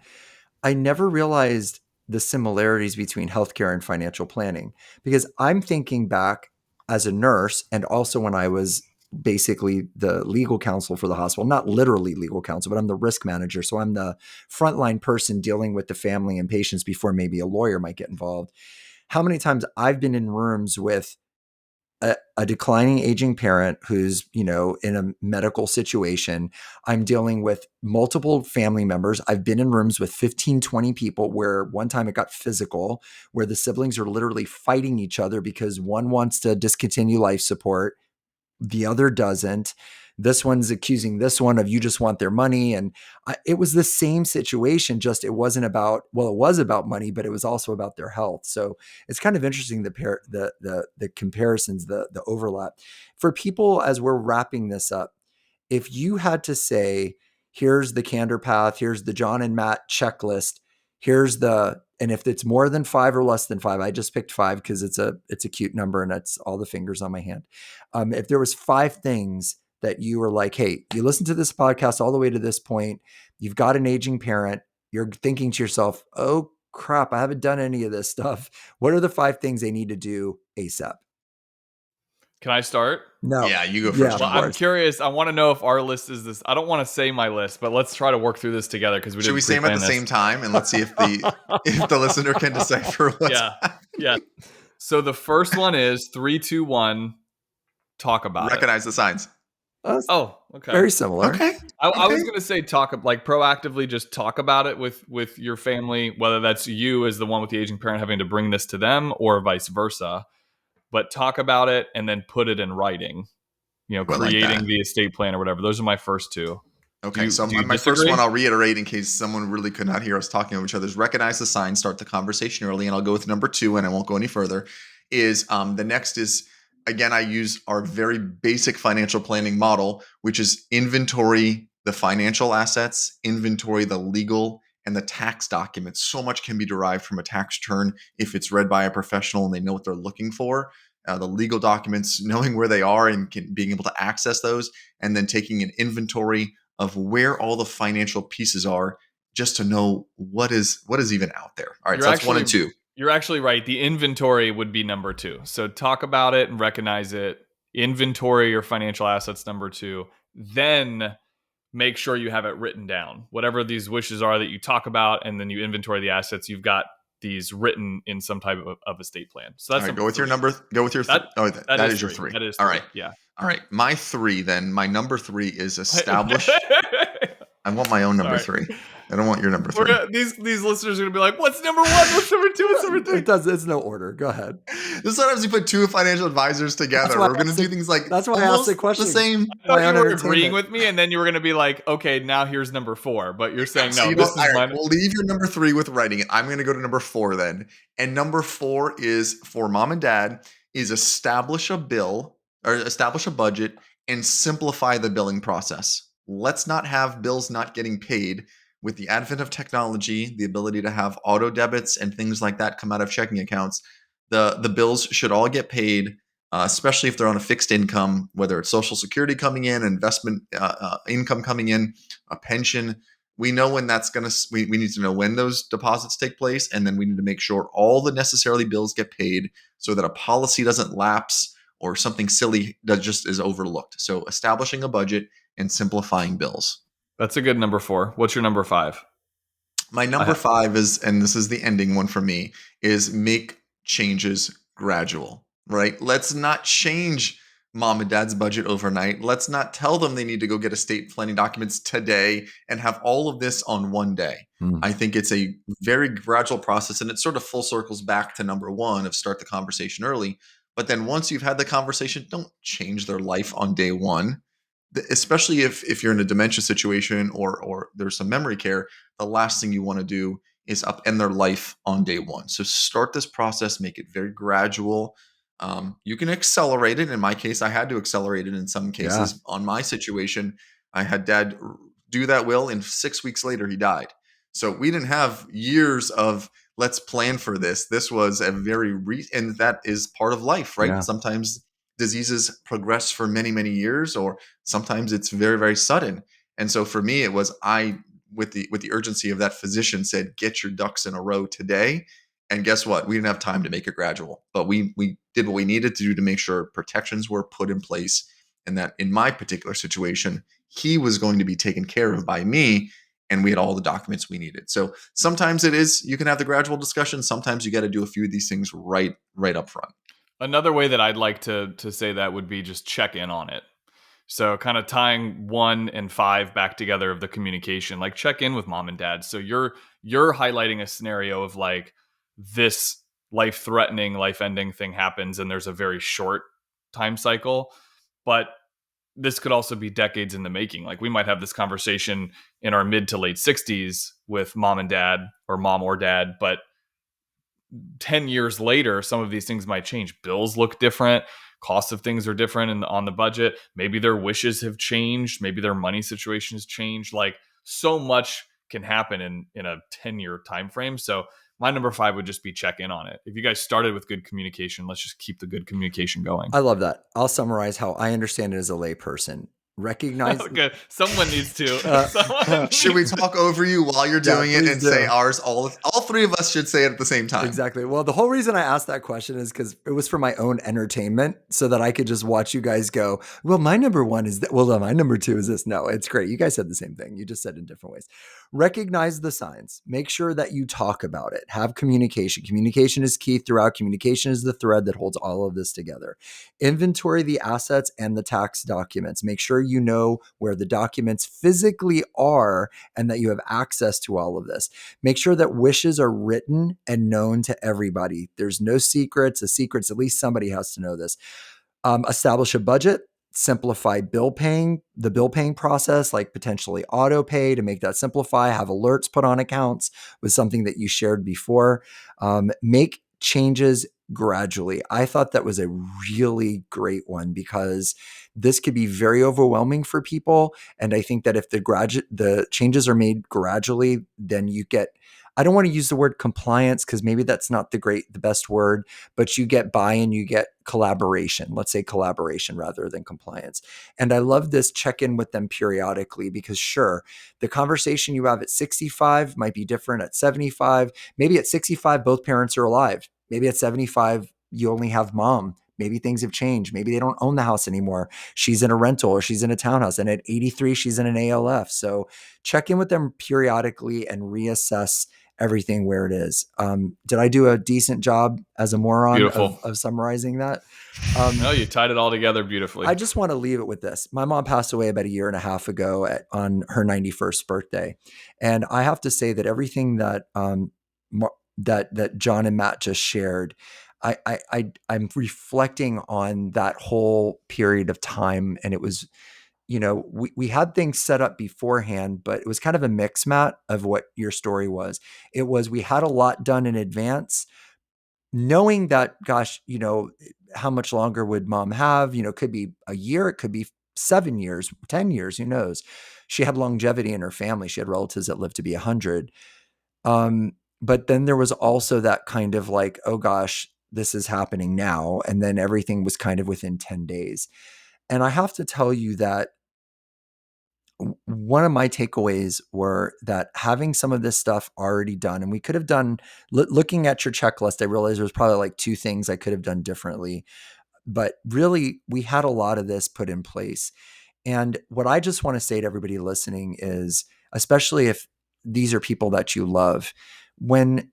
Speaker 1: I never realized the similarities between healthcare and financial planning, because I'm thinking back as a nurse, and also when I was basically the legal counsel for the hospital, not literally legal counsel, but I'm the risk manager. So I'm the frontline person dealing with the family and patients before maybe a lawyer might get involved. How many times I've been in rooms with a declining aging parent who's, in a medical situation. I'm dealing with multiple family members. I've been in rooms with 15, 20 people where one time it got physical, where the siblings are literally fighting each other because one wants to discontinue life support, the other doesn't. This one's accusing this one of, you just want their money. And it was the same situation, just it wasn't about, well, it was about money, but it was also about their health. So it's kind of interesting, the comparisons, the overlap. For people, as we're wrapping this up, if you had to say, here's the Candor Path, here's the John and Matt checklist, and if it's more than 5 or less than 5, I just picked 5 because it's a cute number and it's all the fingers on my hand. If there was 5 things that you were like, hey, you listen to this podcast all the way to this point, you've got an aging parent, you're thinking to yourself, oh crap, I haven't done any of this stuff. What are the 5 things they need to do ASAP?
Speaker 2: Can I start?
Speaker 3: No. Yeah, you go first.
Speaker 2: Well, I'm curious. I want to know if our list is this. I don't want to say my list, but let's try to work through this together, because
Speaker 3: should we say them at the same time, and let's see if the listener can decipher what's
Speaker 2: Yeah. So the first one is 3, 2, 1. Talk about
Speaker 3: Recognize the signs.
Speaker 2: Oh, okay.
Speaker 1: Very similar.
Speaker 3: Okay.
Speaker 2: I was going to say proactively just talk about it with your family, whether that's you as the one with the aging parent having to bring this to them or vice versa. But talk about it and then put it in writing, creating the estate plan or whatever. Those are my first 2.
Speaker 3: Okay. So my first one, I'll reiterate in case someone really could not hear us talking over each other, is recognize the signs, start the conversation early. And I'll go with number 2, and I won't go any further, is the next is, again, I use our very basic financial planning model, which is inventory the financial assets, inventory the legal and the tax documents. So much can be derived from a tax return if it's read by a professional and they know what they're looking for. The legal documents, knowing where they are and being able to access those, and then taking an inventory of where all the financial pieces are, just to know what is even out there. All right, so that's 1 and 2.
Speaker 2: You're actually right. The inventory would be number 2. So talk about it and recognize it. Inventory your financial assets, number 2. Then make sure you have it written down. Whatever these wishes are that you talk about, and then you inventory the assets, you've got these written in some type of estate plan. So that's
Speaker 3: all right, go with your number. Go with your that is your 3.
Speaker 2: That is
Speaker 3: 3. All right.
Speaker 2: Yeah.
Speaker 3: All right. My 3 then. My number 3 is establish. I want my own number 3. I don't want your number 3.
Speaker 2: These listeners are going to be like, what's number 1? What's number 2? What's number 3?
Speaker 1: It's no order. Go ahead.
Speaker 3: Sometimes you put 2 financial advisors together. We're going to do things like,
Speaker 1: that's why I asked the question.
Speaker 3: The same.
Speaker 2: I thought you were agreeing with me, and then you were going to be like, okay, now here's number 4. But you're saying, no, this is mine.
Speaker 3: We'll leave your number 3 with writing it. I'm going to go to number 4 then. And number 4 is for mom and dad, is establish a budget and simplify the billing process. Let's not have bills not getting paid with the advent of technology, the ability to have auto debits and things like that come out of checking accounts, the bills should all get paid, especially if they're on a fixed income, whether it's Social Security coming in, investment income coming in, a pension. We know when that's going to, we need to know when those deposits take place. And then we need to make sure all the necessary bills get paid so that a policy doesn't lapse or something silly that just is overlooked. So establishing a budget and simplifying bills.
Speaker 2: That's a good number 4. What's your number 5?
Speaker 3: My number 5 is, and this is the ending one for me, is make changes gradual, right? Let's not change mom and dad's budget overnight. Let's not tell them they need to go get estate planning documents today and have all of this on one day. I think it's a very gradual process, and it sort of full circles back to number 1 of start the conversation early. But then once you've had the conversation, don't change their life on day 1. Especially if you're in a dementia situation or there's some memory care, the last thing you want to do is upend their life on day 1. So start this process, make it very gradual. You can accelerate it. In my case, I had to accelerate it in some cases. On my situation, I had dad do that will, and 6 weeks later he died. So we didn't have years of let's plan for this. This was a very and that is part of life, right? Sometimes diseases progress for many, many years, or sometimes it's very, very sudden. And so for me, it was with the urgency of that physician said, get your ducks in a row today. And guess what? We didn't have time to make it gradual, but we did what we needed to do to make sure protections were put in place. And that in my particular situation, he was going to be taken care of by me, and we had all the documents we needed. So sometimes you can have the gradual discussion. Sometimes you got to do a few of these things right up front.
Speaker 2: Another way that I'd like to say that would be just check in on it. So kind of tying 1 and 5 back together of the communication, like check in with mom and dad. So you're highlighting a scenario of like this life-threatening, life-ending thing happens and there's a very short time cycle, but this could also be decades in the making. Like we might have this conversation in our mid to late 60s with mom and dad, or mom or dad, but 10 years later, some of these things might change. Bills look different. Costs of things are different on the budget. Maybe their wishes have changed. Maybe their money situation has changed. Like so much can happen in a 10-year time frame. So my number 5 would just be check in on it. If you guys started with good communication, let's just keep the good communication going.
Speaker 1: I love that. I'll summarize how I understand it as a layperson. Recognize.
Speaker 2: Okay. Someone needs to.
Speaker 3: Should we talk over you while you're doing it and say ours? All 3 of us should say it at the same time.
Speaker 1: Exactly. Well, the whole reason I asked that question is because it was for my own entertainment, so that I could just watch you guys go, well, my number 1 is that. Well, my number 2 is this. No, it's great. You guys said the same thing. You just said it in different ways. Recognize the signs. Make sure that you talk about it. Have communication. Communication is key throughout. Communication is the thread that holds all of this together. Inventory the assets and the tax documents. Make sure you know where the documents physically are and that you have access to all of this. Make sure that wishes are written and known to everybody. There's no secrets. The secrets, at least somebody has to know this. Establish a budget. Simplify the bill paying process, like potentially auto pay to make that simplify. Have alerts put on accounts with something that you shared before. Make changes gradually. I thought that was a really great one because this could be very overwhelming for people. And I think that if the changes are made gradually, then you get, I don't want to use the word compliance because maybe that's not the best word, but you get buy-in, you get collaboration. Let's say collaboration rather than compliance. And I love this check-in with them periodically because sure, the conversation you have at 65 might be different at 75. Maybe at 65, both parents are alive. Maybe at 75, you only have mom. Maybe things have changed. Maybe they don't own the house anymore. She's in a rental or she's in a townhouse. And at 83, she's in an ALF. So check in with them periodically and reassess everything where it is. Did I do a decent job as a moron of summarizing that?
Speaker 2: No, you tied it all together beautifully.
Speaker 1: I just want to leave it with this. My mom passed away about 1.5 years ago on her 91st birthday. And I have to say that everything that that John and Matt just shared, I'm reflecting on that whole period of time. And it was, we had things set up beforehand, but it was kind of a mix, Matt, of what your story was. It was, we had a lot done in advance, knowing that, gosh, how much longer would mom have? Could be a year, it could be 7 years, 10 years, who knows? she had longevity in her family. She had relatives that lived to be 100. But then there was also that kind of like, oh gosh, this is happening now. And then everything was kind of within 10 days. And I have to tell you that one of my takeaways were that having some of this stuff already done, and we could have done, looking at your checklist, I realized there was probably like 2 things I could have done differently, but really we had a lot of this put in place. And what I just want to say to everybody listening is, especially if these are people that you love, when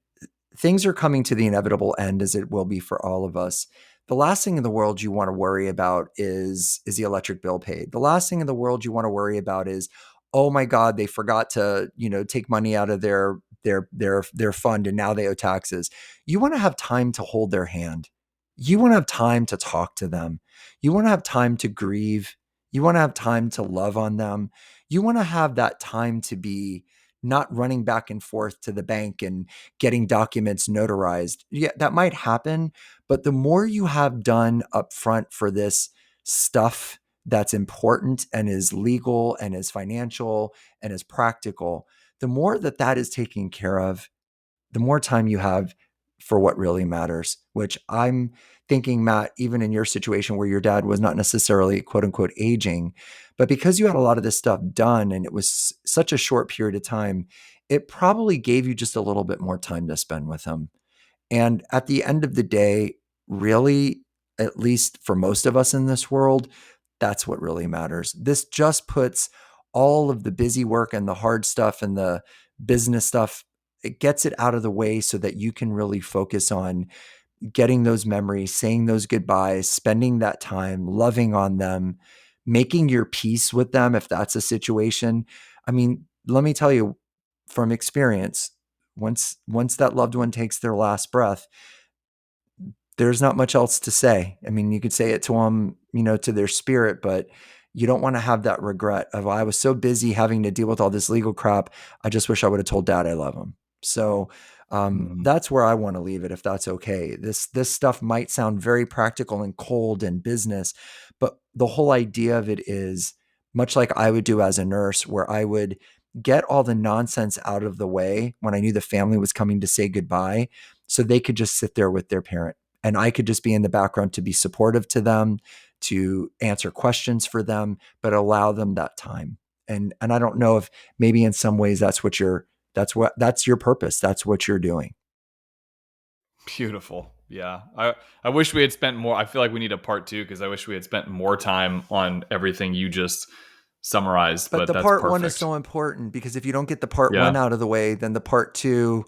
Speaker 1: things are coming to the inevitable end, as it will be for all of us, the last thing in the world you want to worry about is the electric bill paid. The last thing in the world you want to worry about is, oh my God, they forgot to, take money out of their fund and now they owe taxes. You want to have time to hold their hand. You want to have time to talk to them. You want to have time to grieve. You want to have time to love on them. You want to have that time to be not running back and forth to the bank and getting documents notarized. Yeah, that might happen, but the more you have done up front for this stuff that's important and is legal and is financial and is practical, the more that is taken care of, the more time you have for what really matters, which I'm thinking, Matt, even in your situation where your dad was not necessarily quote unquote aging, but because you had a lot of this stuff done and it was such a short period of time, it probably gave you just a little bit more time to spend with him. And at the end of the day, really, at least for most of us in this world, that's what really matters. This just puts all of the busy work and the hard stuff and the business stuff, it gets it out of the way so that you can really focus on getting those memories, saying those goodbyes, spending that time, loving on them, making your peace with them if that's a situation. I mean, let me tell you from experience, once that loved one takes their last breath, there's not much else to say. I mean, you could say it to them, to their spirit, but you don't want to have that regret of, I was so busy having to deal with all this legal crap. I just wish I would have told Dad I love him. So that's where I want to leave it, if that's okay. This stuff might sound very practical and cold and business, but the whole idea of it is much like I would do as a nurse, where I would get all the nonsense out of the way when I knew the family was coming to say goodbye, so they could just sit there with their parent. And I could just be in the background to be supportive to them, to answer questions for them, but allow them that time. And I don't know if maybe in some ways that's your purpose. That's what you're doing.
Speaker 2: Beautiful. Yeah. I wish we had spent more. I feel like we need a part 2 because I wish we had spent more time on everything you just summarized. But
Speaker 1: the
Speaker 2: that's
Speaker 1: part
Speaker 2: perfect.
Speaker 1: 1 is so important, because if you don't get the part 1 out of the way, then the part 2,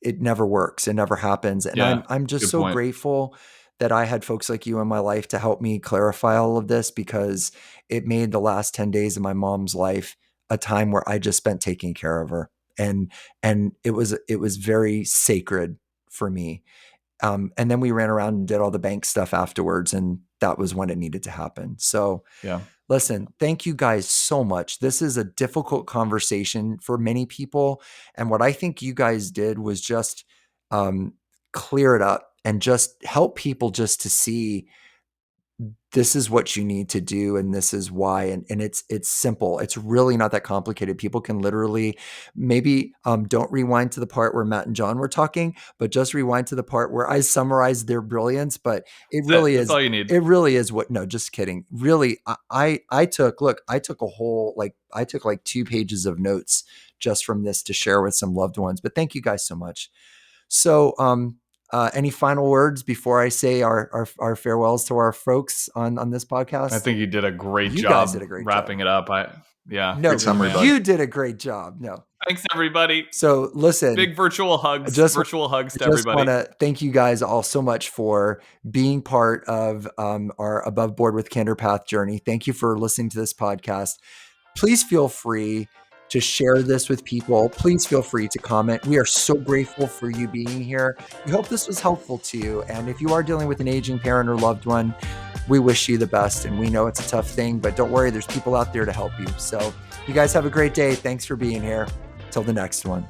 Speaker 1: it never works. It never happens. And I'm just so grateful that I had folks like you in my life to help me clarify all of this, because it made the last 10 days of my mom's life a time where I just spent taking care of her. And it was very sacred for me. And then we ran around and did all the bank stuff afterwards, and that was when it needed to happen. So listen, thank you guys so much. This is a difficult conversation for many people. And what I think you guys did was just clear it up and just help people just to see this is what you need to do and this is why. And it's simple. It's really not that complicated. People can literally maybe don't rewind to the part where Matt and John were talking, but just rewind to the part where I summarized their brilliance. But it really is
Speaker 2: all you need.
Speaker 1: It really is what, no, just kidding. Really, I took a whole, I took like 2 pages of notes just from this to share with some loved ones. But thank you guys so much. So, any final words before I say our farewells to our folks on this podcast?
Speaker 2: I think you did a great job.
Speaker 1: You guys did a great
Speaker 2: wrapping
Speaker 1: job.
Speaker 2: it up.
Speaker 1: No,
Speaker 3: great summary, bud.
Speaker 1: you did a great job. No,
Speaker 2: thanks everybody.
Speaker 1: So listen,
Speaker 2: big virtual hugs. Virtual hugs to everybody. I just want
Speaker 1: to thank you guys all so much for being part of our Above Board with Candor Path journey. Thank you for listening to this podcast. Please feel free to share this with people. Please feel free to comment. We are so grateful for you being here. We hope this was helpful to you. And if you are dealing with an aging parent or loved one, we wish you the best. And we know it's a tough thing, but don't worry, there's people out there to help you. So you guys have a great day. Thanks for being here. Till the next one.